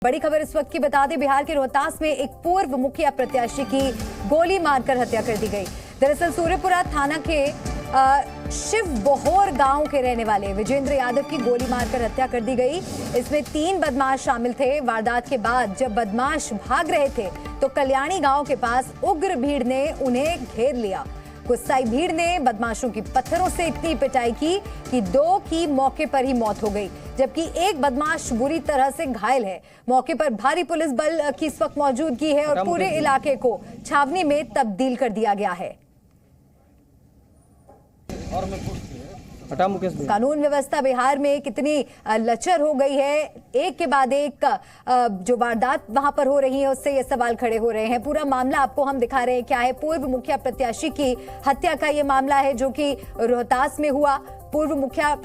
बड़ी खबर इस वक्त की बता दें, बिहार के रोहतास में एक पूर्व मुखिया प्रत्याशी की गोली मारकर हत्या कर दी गई। दरअसल सूर्यपुरा थाना के शिव बोहोर गांव के रहने वाले विजेंद्र यादव की गोली मारकर हत्या कर दी गई। इसमें 3 बदमाश शामिल थे। वारदात के बाद जब बदमाश भाग रहे थे तो कल्याणी गांव के पास उग्र भीड़ ने उन्हें घेर लिया। गुस्साई भीड़ ने बदमाशों की पत्थरों से इतनी पिटाई की कि 2 की मौके पर ही मौत हो गई, जबकि एक बदमाश बुरी तरह से घायल है। मौके पर भारी पुलिस बल की इस वक्त मौजूदगी है और पूरे इलाके को छावनी में तब्दील कर दिया गया है। कानून व्यवस्था बिहार में कितनी लचर हो गई है, एक के बाद एक जो वारदात वहां पर हो रही है उससे ये सवाल खड़े हो रहे हैं। पूरा मामला आपको हम दिखा रहे हैं क्या है। पूर्व मुखिया प्रत्याशी की हत्या का ये मामला है जो कि रोहतास में हुआ। पूर्व मुखिया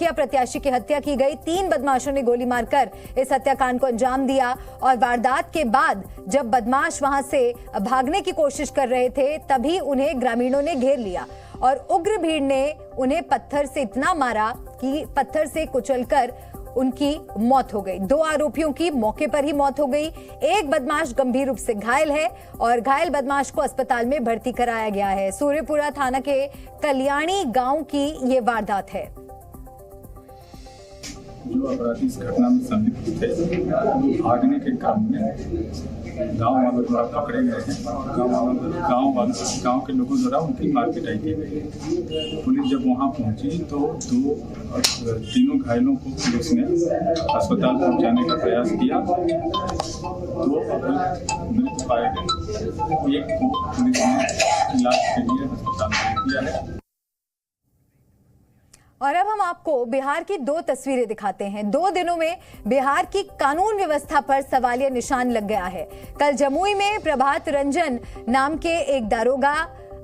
प्रत्याशी की हत्या की गई। 3 बदमाशों ने गोली मारकर इस हत्याकांड को अंजाम दिया और वारदात के बाद जब बदमाश वहां से भागने की कोशिश कर रहे थे तभी उन्हें ग्रामीणों ने घेर लिया और उग्र भीड़ ने उन्हें पत्थर से इतना मारा कि पत्थर से कुचलकर उनकी मौत हो गई। 2 आरोपियों की मौके पर ही मौत हो गई। एक बदमाश गंभीर रूप से घायल है और घायल बदमाश को अस्पताल में भर्ती कराया गया है। सूर्यपुरा थाना के कल्याणी गांव की ये वारदात है। जो अपराधी इस घटना में संलिप्त थे, भागने के क्रम में गांव वालों द्वारा पकड़े गए हैं। गांव के लोगों द्वारा उनकी मार पिटाई की गई। पुलिस जब वहां पहुंची तो तीनों घायलों को पुलिस ने अस्पताल पहुंचाने का प्रयास किया। 2 मृत पाए गए, एक को पुलिस ने इलाज के लिए अस्पताल भेज दिया है। और अब हम आपको बिहार की 2 तस्वीरें दिखाते हैं। 2 दिनों में बिहार की कानून व्यवस्था पर सवालिया निशान लग गया है। कल जमुई में प्रभात रंजन नाम के एक दारोगा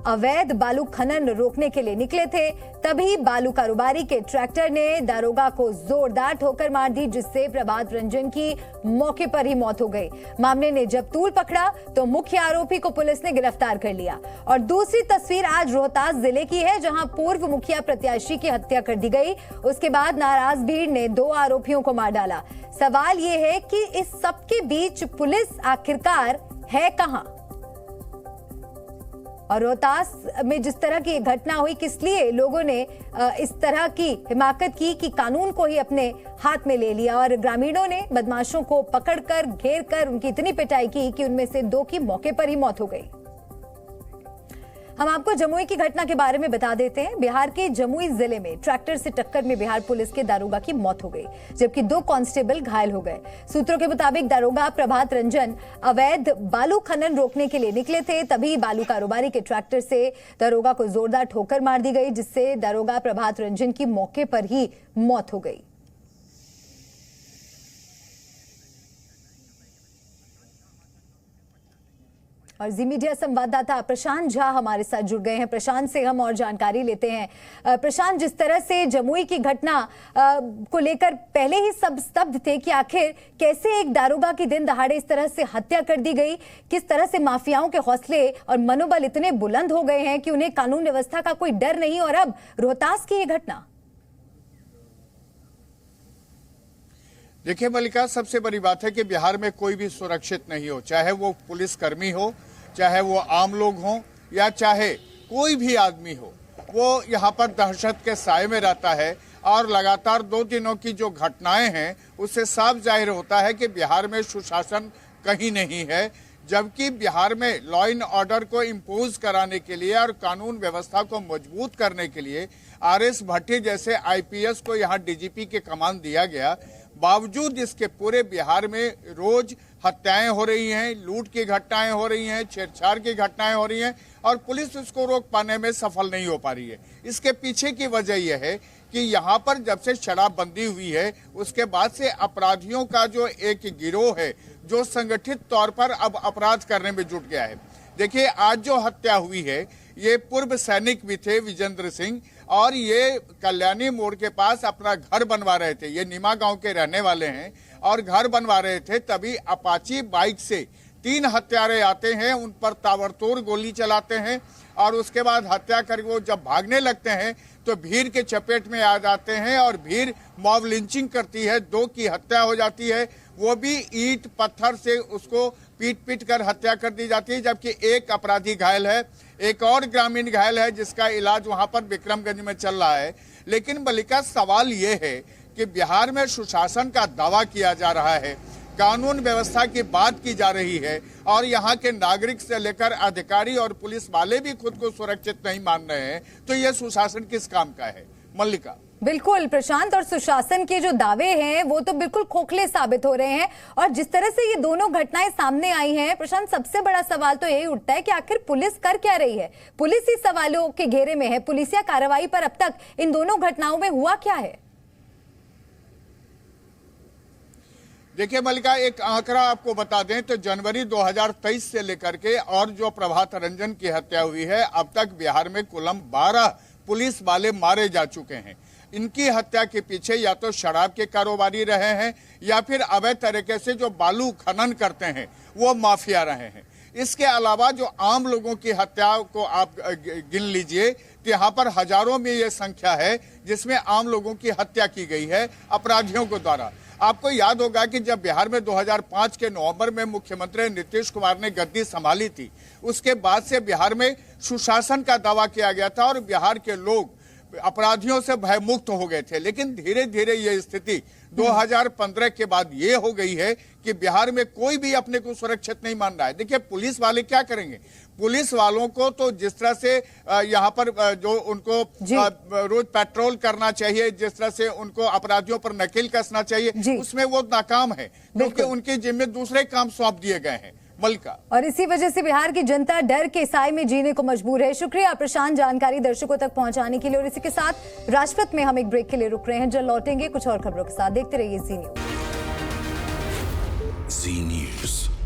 अवैध बालू खनन रोकने के लिए निकले थे, तभी बालू कारोबारी के ट्रैक्टर ने दारोगा को जोरदार ठोकर मार दी, जिससे प्रभात रंजन की मौके पर ही मौत हो गई। मामले ने जब तूल पकड़ा तो मुख्य आरोपी को पुलिस ने गिरफ्तार कर लिया। और दूसरी तस्वीर आज रोहतास जिले की है, जहां पूर्व मुखिया प्रत्याशी की हत्या कर दी गई। उसके बाद नाराज भीड़ ने 2 आरोपियों को मार डाला। सवाल यह है कि इस सबके बीच पुलिस आखिरकार है कहां? और रोहतास में जिस तरह की घटना हुई, किस लिए लोगों ने इस तरह की हिमाकत की कि कानून को ही अपने हाथ में ले लिया और ग्रामीणों ने बदमाशों को पकड़कर घेर कर उनकी इतनी पिटाई की कि उनमें से 2 की मौके पर ही मौत हो गई। हम आपको जमुई की घटना के बारे में बता देते हैं। बिहार के जमुई जिले में ट्रैक्टर से टक्कर में बिहार पुलिस के दारोगा की मौत हो गई, जबकि 2 कांस्टेबल घायल हो गए। सूत्रों के मुताबिक दारोगा प्रभात रंजन अवैध बालू खनन रोकने के लिए निकले थे, तभी बालू कारोबारी के ट्रैक्टर से दारोगा को जोरदार ठोकर मार दी गई, जिससे दारोगा प्रभात रंजन की मौके पर ही मौत हो गई। और जी मीडिया संवाददाता प्रशांत झा हमारे साथ जुड़ गए हैं। प्रशांत से हम और जानकारी लेते हैं। प्रशांत, जिस तरह से जमुई की घटना को लेकर पहले ही सब स्तब्ध थे कि आखिर कैसे एक दारोगा की दिन दहाड़े इस तरह से हत्या कर दी गई, किस तरह से माफियाओं के हौसले और मनोबल इतने बुलंद हो गए हैं कि उन्हें कानून व्यवस्था का कोई डर नहीं, और अब रोहतास की ये घटना। देखिए मल्लिका, सबसे बड़ी बात है कि बिहार में कोई भी सुरक्षित नहीं हो, चाहे वो पुलिसकर्मी हो, चाहे वो आम लोग हों, या चाहे कोई भी आदमी हो, वो यहाँ पर दहशत के साए में रहता है। और लगातार 2 दिनों की जो घटनाएं हैं उससे साफ जाहिर होता है कि बिहार में सुशासन कहीं नहीं है, जबकि बिहार में लॉ एंड ऑर्डर को इम्पोज कराने के लिए और कानून व्यवस्था को मजबूत करने के लिए RS भट्टी जैसे IPS को यहाँ DGP के कमान दिया गया। बावजूद इसके पूरे बिहार में रोज हत्याएं हो रही हैं, लूट की घटनाएं हो रही हैं, छेड़छाड़ की घटनाएं हो रही हैं और पुलिस इसको रोक पाने में सफल नहीं हो पा रही है। इसके पीछे की वजह यह है कि यहाँ पर जब से शराबबंदी हुई है उसके बाद से अपराधियों का जो एक गिरोह है जो संगठित तौर पर अब अपराध करने में जुट गया है। देखिए, आज जो हत्या हुई है ये पूर्व सैनिक भी थे, विजेंद्र सिंह, और ये कल्याणी मोड़ के पास अपना घर बनवा रहे थे। ये नीमा गांव के रहने वाले हैं और घर बनवा रहे थे, तभी अपाची बाइक से 3 हत्यारे आते हैं, उन पर ताबड़तोड़ गोली चलाते हैं और उसके बाद हत्या करके वो जब भागने लगते हैं तो भीड़ के चपेट में आ जाते हैं और भीड़ मॉब लिंचिंग करती है, 2 की हत्या हो जाती है। वो भी ईंट पत्थर से उसको पीट पीट कर हत्या कर दी जाती है, जबकि एक अपराधी घायल है, एक और ग्रामीण घायल है जिसका इलाज वहां पर विक्रमगंज में चल रहा है। लेकिन मल्लिका, सवाल ये है कि बिहार में सुशासन का दावा किया जा रहा है, कानून व्यवस्था की बात की जा रही है और यहाँ के नागरिक से लेकर अधिकारी और पुलिस वाले भी खुद को सुरक्षित नहीं मान रहे हैं, तो ये सुशासन किस काम का है? मल्लिका। बिल्कुल प्रशांत, और सुशासन के जो दावे हैं वो तो बिल्कुल खोखले साबित हो रहे हैं। और जिस तरह से ये दोनों घटनाएं सामने आई हैं प्रशांत, सबसे बड़ा सवाल तो यही उठता है कि आखिर पुलिस कर क्या रही है? पुलिस ही सवालों के घेरे में है। पुलिसिया कार्रवाई पर अब तक इन दोनों घटनाओं में हुआ क्या है? देखिए मल्लिका, एक आंकड़ा आपको बता दें तो जनवरी 2023 से लेकर के और जो प्रभात रंजन की हत्या हुई है, अब तक बिहार में कुल 12 पुलिस वाले मारे जा चुके हैं। इनकी हत्या के पीछे या तो शराब के कारोबारी रहे हैं या फिर अवैध तरीके से जो बालू खनन करते हैं वो माफिया रहे हैं। इसके अलावा जो आम लोगों की हत्याओं को आप गिन लीजिए तो यहाँ पर हजारों में ये संख्या है जिसमें आम लोगों की हत्या की गई है अपराधियों के द्वारा। आपको याद होगा कि जब बिहार में 2005 के नवंबर में मुख्यमंत्री नीतीश कुमार ने गद्दी संभाली थी, उसके बाद से बिहार में सुशासन का दावा किया गया था और बिहार के लोग अपराधियों से भयमुक्त हो गए थे। लेकिन धीरे धीरे ये स्थिति 2015 के बाद ये हो गई है कि बिहार में कोई भी अपने को सुरक्षित नहीं मान रहा है। देखिए पुलिस वाले क्या करेंगे? पुलिस वालों को तो जिस तरह से यहाँ पर जो उनको रोज पेट्रोल करना चाहिए, जिस तरह से उनको अपराधियों पर नकेल कसना चाहिए, उसमें वो नाकाम है क्योंकि उनकी जिम्मे दूसरे काम सौंप दिए गए हैं। मल्लिका, और इसी वजह से बिहार की जनता डर के साए में जीने को मजबूर है। शुक्रिया प्रशांत जानकारी दर्शकों तक पहुंचाने के लिए। और इसी के साथ राजपथ में हम एक ब्रेक के लिए रुक रहे हैं। जल्द लौटेंगे कुछ और खबरों के साथ। देखते रहिए जी न्यूज़।